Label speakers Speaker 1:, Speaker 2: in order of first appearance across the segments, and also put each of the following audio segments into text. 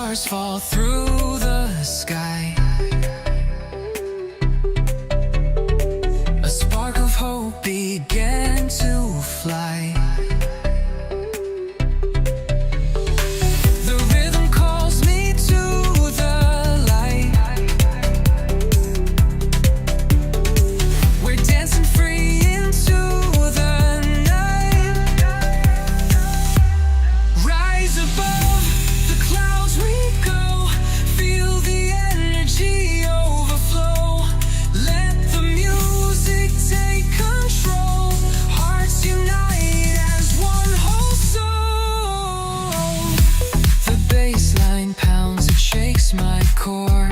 Speaker 1: stars fall through the sky. A spark of hope began to fly. The rhythm calls me to the light. We're dancing free into the night. Rise above the clouds we go. Feel the energy overflow. Let the music take control. Hearts unite as one whole soul. The bass line pounds, it shakes my core.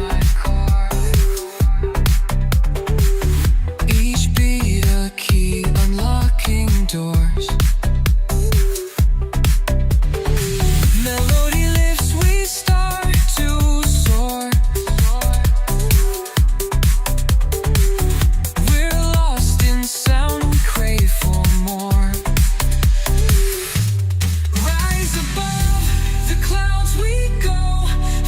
Speaker 1: Each beat a key, unlocking doors. Melody lifts, we start to soar. We're lost in sound, we crave for more. Rise above the clouds we go.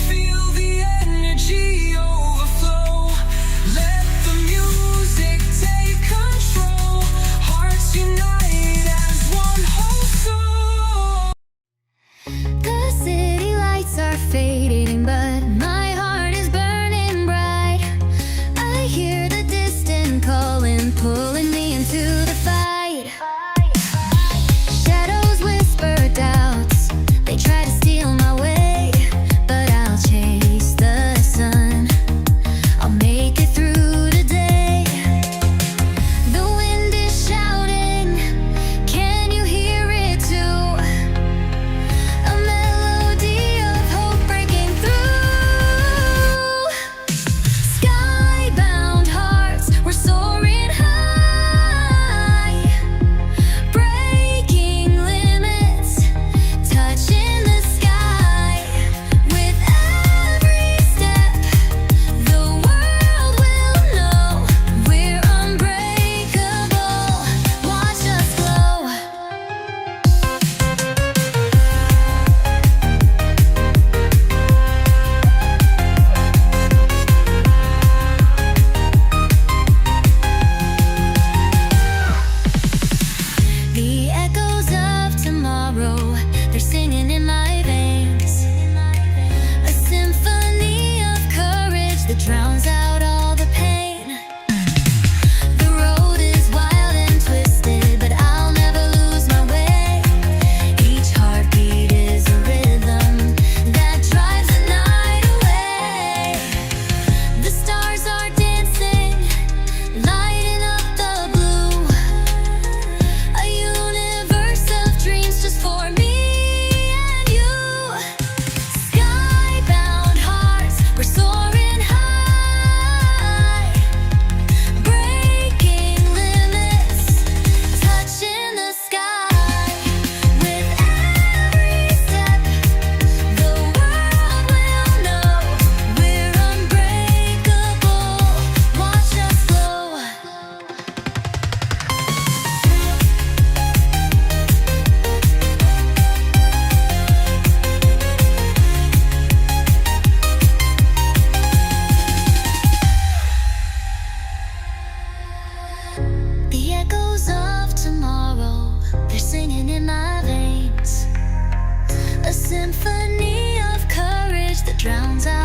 Speaker 1: Feel the energy overflow. Let the music take control. Hearts unite as one whole soul.
Speaker 2: The city lights are fading, but my heart is burning bright. I hear the distant calling, pulling me into the fight. Shadows whisper doubts, they try to steal my way, but I'll chase the sun. I'll make it through today. The wind is shouting, can you hear it too? A melody of hope breaking through. Skybound hearts, we're soaring high, breaking limits, touching the sky. With every step, the world will know we're unbreakable. Watch us glow. The echoes of tomorrow, they're singing in my veins. A symphony of courage that drowns out all the pain. The road is wild and twisted, but I'll never lose my way. Each heartbeat is a rhythm that drives the night away. The stars are dancing, lighting up the blue. A universe of dreams just for me and you. Skybound hearts, we're soaring high, breaking limits, touching the sky. With every step, the world will know we're unbreakable. Watch us glow. The echoes of tomorrow, they're singing in my veins. A symphony of courage that drowns out